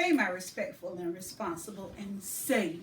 Hey, my respectful and responsible and safe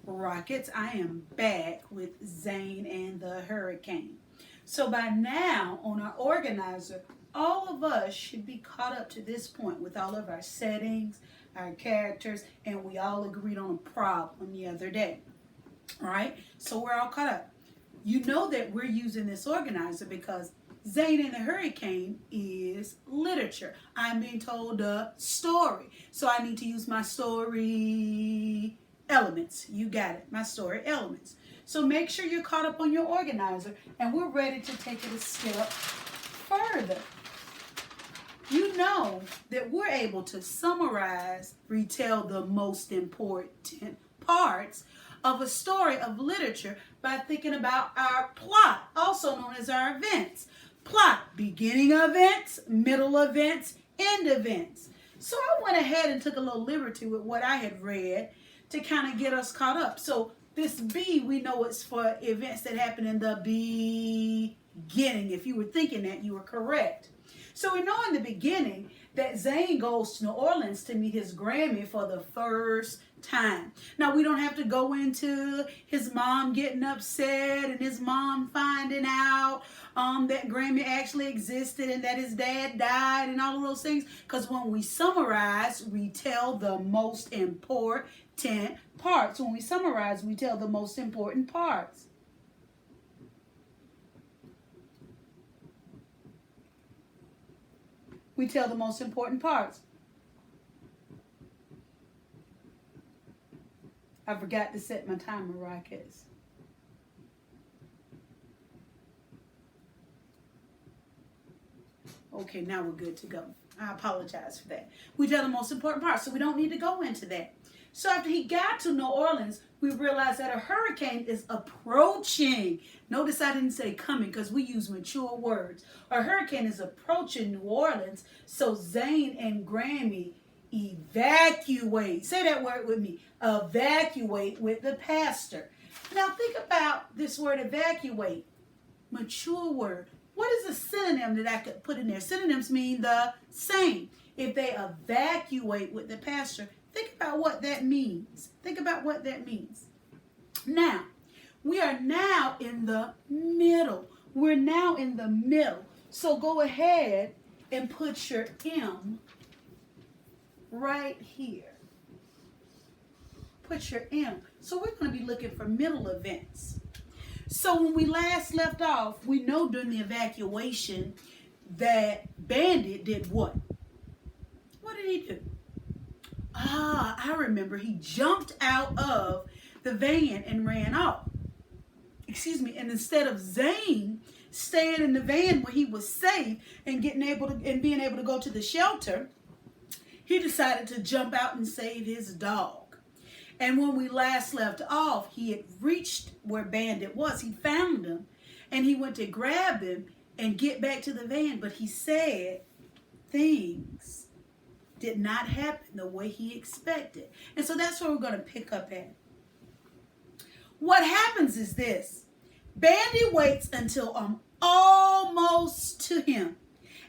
Rockets. I am back with Zane and the Hurricane. So, by now, on our organizer, all of us should be caught up to this point with all of our settings, our characters, and we all agreed on a problem the other day. All right? So, we're all caught up. You know that we're using this organizer because Zane and the Hurricane is literature. I'm being told a story. So I need to use my story elements. You got it, my story elements. So make sure you're caught up on your organizer and we're ready to take it a step further. You know that we're able to summarize, retell the most important parts of a story of literature by thinking about our plot, also known as our events. Plot, beginning events, middle events, end events. So I went ahead and took a little liberty with what I had read to kind of get us caught up. So this B, we know it's for events that happen in the beginning. If you were thinking that, you were correct. So we know in the beginning that Zane goes to New Orleans to meet his Grammy for the first time. Now, we don't have to go into his mom getting upset and his mom finding out that Grammy actually existed and that his dad died and all of those things. Because when we summarize, we tell the most important parts. When we summarize, we tell the most important parts. We tell the most important parts. I forgot to set my timer, Rockets. Okay, now we're good to go. I apologize for that. We tell the most important parts, so we don't need to go into that. So after he got to New Orleans, we realized that a hurricane is approaching. Notice I didn't say coming because we use mature words. A hurricane is approaching New Orleans, so Zane and Grammy evacuate. Say that word with me. Evacuate with the pastor. Now think about this word evacuate. Mature word. What is a synonym that I could put in there? Synonyms mean the same. If they evacuate with the pastor, think about what that means. Think about what that means. Now, we are now in the middle. We're now in the middle. So go ahead and put your M right here. Put your M. So we're going to be looking for middle events. So when we last left off, we know during the evacuation that Bandit did what? What did he do? I remember he jumped out of the van and ran off. Excuse me. And instead of Zane staying in the van where he was safe and being able to go to the shelter, he decided to jump out and save his dog. And when we last left off, he had reached where Bandit was. He found him and he went to grab him and get back to the van. But he said things did not happen the way he expected. And so that's where we're going to pick up at. What happens is this. Bandit waits until I'm almost to him.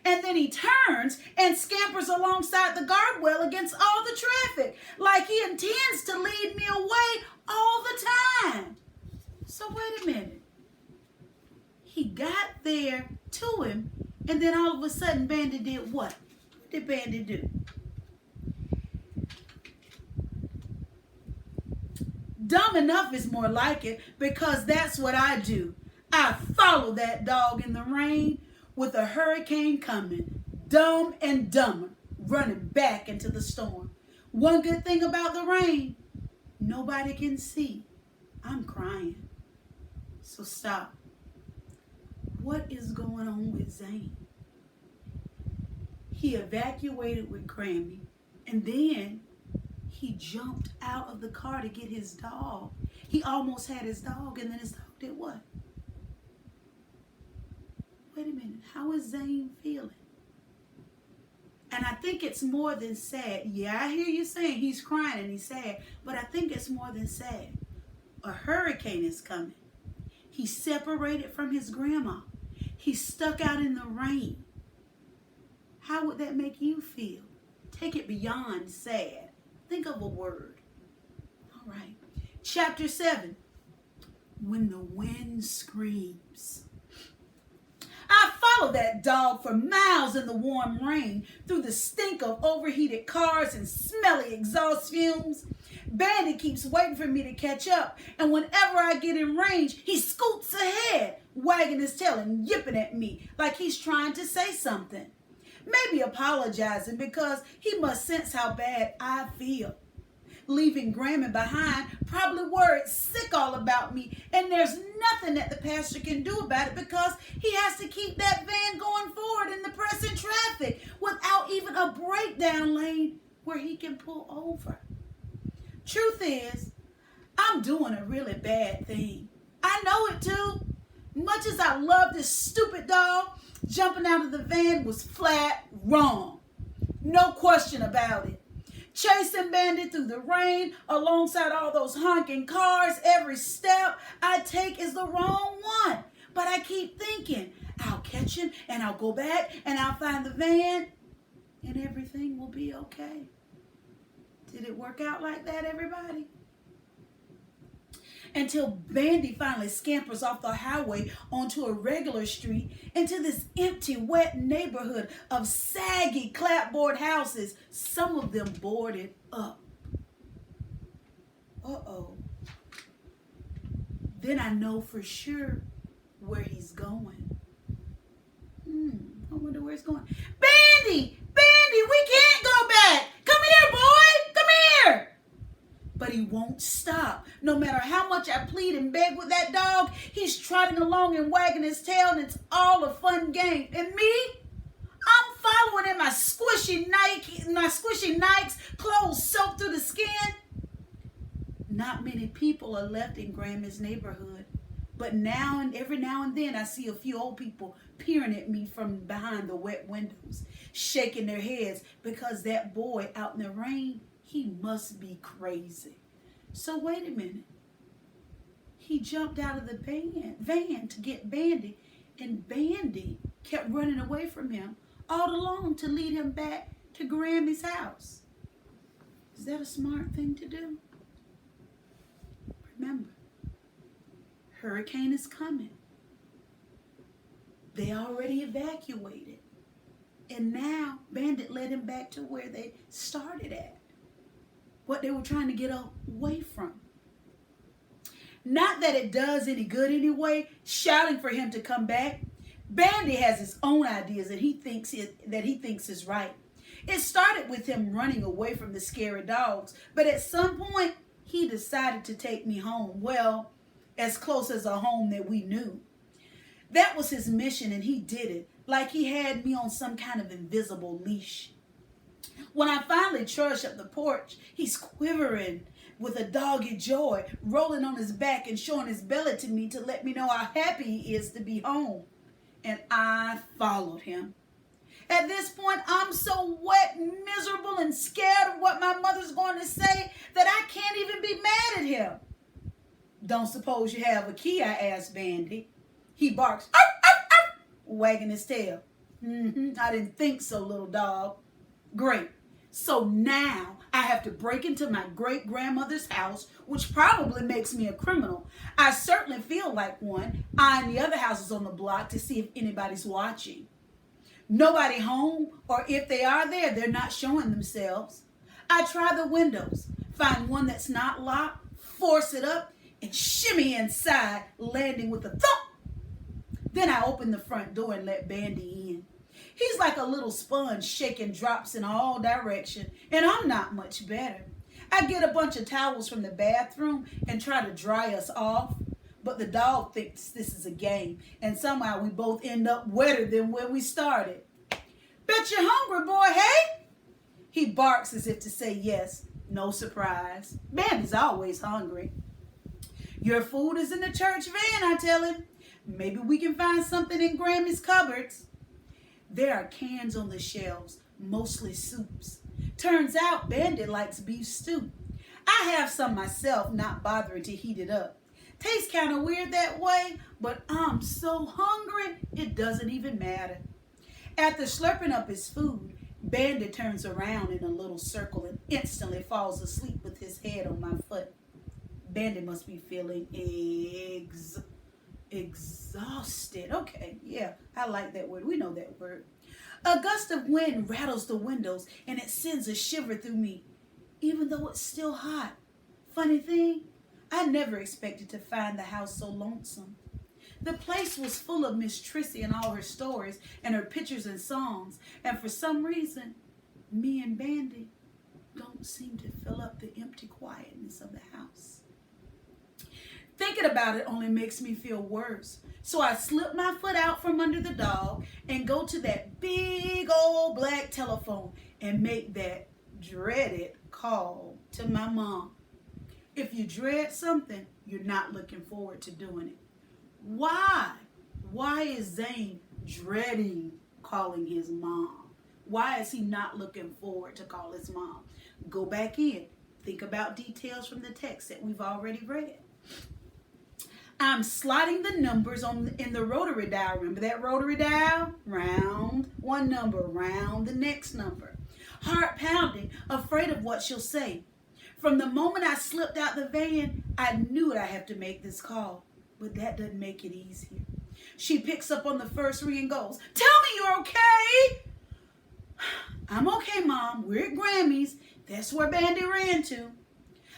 And then he turns and scampers alongside the guardrail against all the traffic, like he intends to lead me away all the time. So wait a minute. He got there to him, and then all of a sudden Bandit did what? What did Bandit do? Dumb enough is more like it, because that's what I do. I follow that dog in the rain with a hurricane coming, dumb and dumber, running back into the storm. One good thing about the rain, nobody can see. I'm crying. So stop. What is going on with Zane? He evacuated with Grammy, and then he jumped out of the car to get his dog. He almost had his dog, and then his dog did what? Wait a minute, how is Zane feeling? And I think it's more than sad. Yeah, I hear you saying he's crying and he's sad, but I think it's more than sad. A hurricane is coming. He's separated from his grandma. He's stuck out in the rain. How would that make you feel? Take it beyond sad. Think of a word. All right. Chapter 7. When the wind screams. I followed that dog for miles in the warm rain, through the stink of overheated cars and smelly exhaust fumes. Bandy keeps waiting for me to catch up, and whenever I get in range, he scoots ahead, wagging his tail and yipping at me like he's trying to say something. Maybe apologizing because he must sense how bad I feel. Leaving Grammy behind, probably worried sick all about me, and there's nothing that the pastor can do about it because he has to keep that van going forward in the pressing traffic without even a breakdown lane where he can pull over. Truth is, I'm doing a really bad thing. I know it too. Much as I love this stupid dog, jumping out of the van was flat wrong. No question about it. Chasing Bandy through the rain alongside all those honking cars, every step I take is the wrong one. But I keep thinking, I'll catch him and I'll go back and I'll find the van and everything will be okay. Did it work out like that, everybody? Until Bandy finally scampers off the highway onto a regular street into this empty, wet neighborhood of saggy clapboard houses, some of them boarded up. Uh-oh. Then I know for sure where he's going. I wonder where he's going. Bandy! Bandy, we can't go back! Come here, boy! Come here! But he won't stop. No matter how much I plead and beg with that dog, he's trotting along and wagging his tail, and it's all a fun game. And me? I'm following in my squishy Nikes, clothes soaked through the skin. Not many people are left in Grammy's neighborhood. But every now and then I see a few old people peering at me from behind the wet windows, shaking their heads because that boy out in the rain, he must be crazy. So wait a minute. He jumped out of the van to get Bandy, and Bandy kept running away from him all along to lead him back to Grammy's house. Is that a smart thing to do? Remember, hurricane is coming. They already evacuated. And now Bandit led him back to where they started at. What they were trying to get away from. Not that it does any good anyway, shouting for him to come back. Bandy has his own ideas that he thinks is right. It started with him running away from the scary dogs, but at some point he decided to take me home. Well, as close as a home that we knew. That was his mission, and he did it like he had me on some kind of invisible leash. When I finally trudged up the porch, he's quivering with a dogged joy, rolling on his back and showing his belly to me to let me know how happy he is to be home. And I followed him. At this point, I'm so wet, miserable, and scared of what my mother's going to say that I can't even be mad at him. Don't suppose you have a key, I asked Bandy. He barks, arf, arf, arf, wagging his tail. I didn't think so, little dog. Great. So now I have to break into my great-grandmother's house, which probably makes me a criminal. I certainly feel like one, eyeing the other houses on the block to see if anybody's watching. Nobody home, or if they are there, they're not showing themselves. I try the windows, find one that's not locked, force it up, and shimmy inside, landing with a thump. Then I open the front door and let Bandy in. He's like a little sponge shaking drops in all directions, and I'm not much better. I get a bunch of towels from the bathroom and try to dry us off, but the dog thinks this is a game, and somehow we both end up wetter than when we started. Bet you're hungry, boy, hey? He barks as if to say yes. No surprise. Bandy's always hungry. Your food is in the church van, I tell him. Maybe we can find something in Grammy's cupboards. There are cans on the shelves, mostly soups. Turns out Bandit likes beef stew. I have some myself, not bothering to heat it up. Tastes kind of weird that way, but I'm so hungry, it doesn't even matter. After slurping up his food, Bandit turns around in a little circle and instantly falls asleep with his head on my foot. Bandit must be feeling exhausted. Okay, yeah, I like that word. We know that word. A gust of wind rattles the windows and it sends a shiver through me, even though it's still hot. Funny thing, I never expected to find the house so lonesome. The place was full of Miss Trissy and all her stories and her pictures and songs, and for some reason, me and Bandy don't seem to fill up the empty quietness of the house. Thinking about it only makes me feel worse. So I slip my foot out from under the dog and go to that big old black telephone and make that dreaded call to my mom. If you dread something, you're not looking forward to doing it. Why? Why is Zane dreading calling his mom? Why is he not looking forward to call his mom? Go back in. Think about details from the text that we've already read. I'm slotting the numbers in the rotary dial. Remember that rotary dial? Round one number, round the next number. Heart pounding, afraid of what she'll say. From the moment I slipped out the van, I knew I have to make this call. But that doesn't make it easier. She picks up on the first ring and goes, "Tell me you're okay." "I'm okay, Mom. We're at Grammy's. That's where Bandy ran to."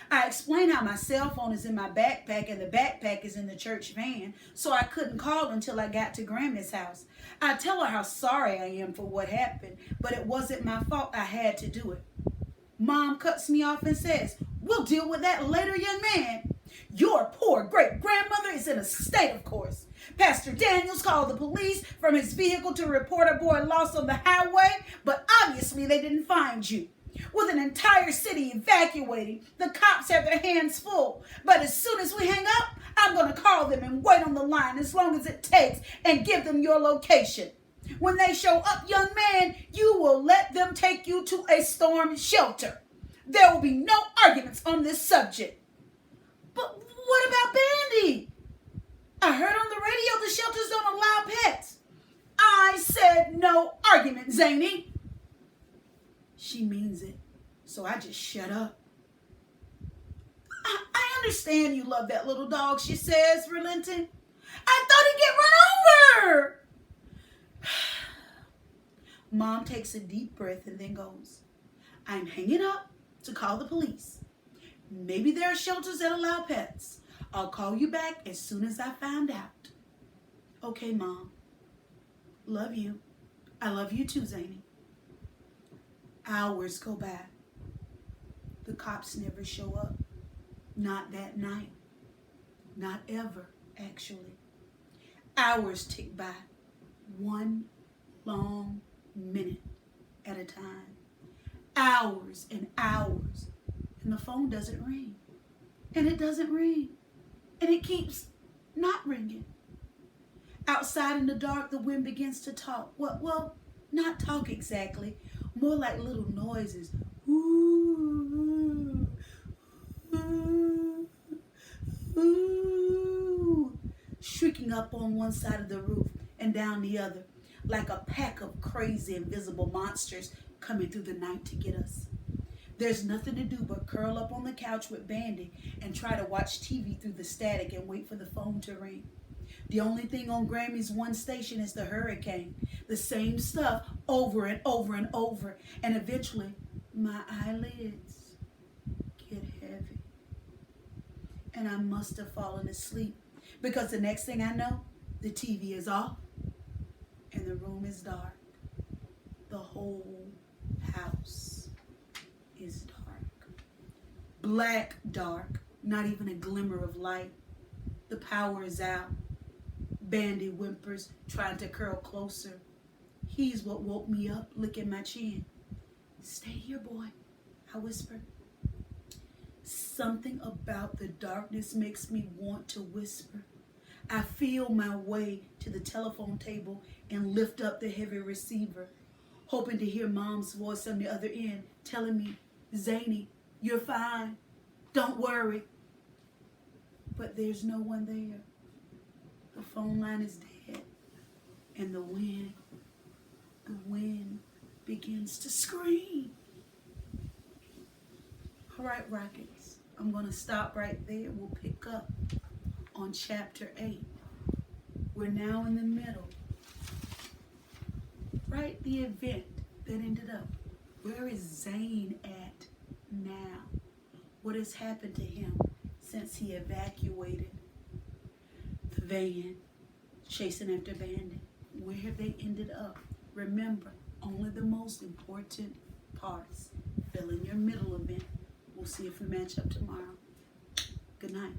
I explain how my cell phone is in my backpack and the backpack is in the church van, so I couldn't call until I got to Grammy's house. I tell her how sorry I am for what happened, but it wasn't my fault. I had to do it. Mom cuts me off and says, "We'll deal with that later, young man. Your poor great-grandmother is in a state, of course. Pastor Daniels called the police from his vehicle to report a boy lost on the highway, but obviously they didn't find you. With an entire city evacuating, the cops have their hands full. But as soon as we hang up, I'm going to call them and wait on the line as long as it takes and give them your location. When they show up, young man, you will let them take you to a storm shelter. There will be no arguments on this subject." "But what about Bandy? I heard on the radio the shelters don't allow pets." "I said no argument, Zany." She means it, so I just shut up. I understand you love that little dog," she says, relenting. "I thought he'd get run over." Mom takes a deep breath and then goes, "I'm hanging up to call the police. Maybe there are shelters that allow pets. I'll call you back as soon as I find out." "Okay, Mom. Love you. I love you too, Zany." Hours go by. The cops never show up. Not that night. Not ever, actually. Hours tick by. One long minute at a time. Hours and hours. And the phone doesn't ring. And it doesn't ring. And it keeps not ringing. Outside in the dark, the wind begins to talk. Well, not talk exactly. More like little noises. Ooh, ooh, ooh. Shrieking up on one side of the roof and down the other. Like a pack of crazy invisible monsters coming through the night to get us. There's nothing to do but curl up on the couch with Bandy and try to watch TV through the static and wait for the phone to ring. The only thing on Grammy's one station is the hurricane. The same stuff over and over and over. And eventually, my eyelids get heavy. And I must have fallen asleep. Because the next thing I know, the TV is off. And the room is dark. The whole house is dark. Black dark. Not even a glimmer of light. The power is out. Bandy whimpers, trying to curl closer. He's what woke me up, licking my chin. "Stay here, boy," I whispered. Something about the darkness makes me want to whisper. I feel my way to the telephone table and lift up the heavy receiver, hoping to hear Mom's voice on the other end, telling me, "Zany, you're fine. Don't worry." But there's no one there. The phone line is dead, and the wind begins to scream. All right, Rockets, I'm going to stop right there. We'll pick up on chapter 8. We're now in the middle. Right, the event that ended up. Where is Zane at now? What has happened to him since he evacuated the van, chasing after Bandit? Where have they ended up? Remember, only the most important parts. Fill in your middle event. We'll see if we match up tomorrow. Good night.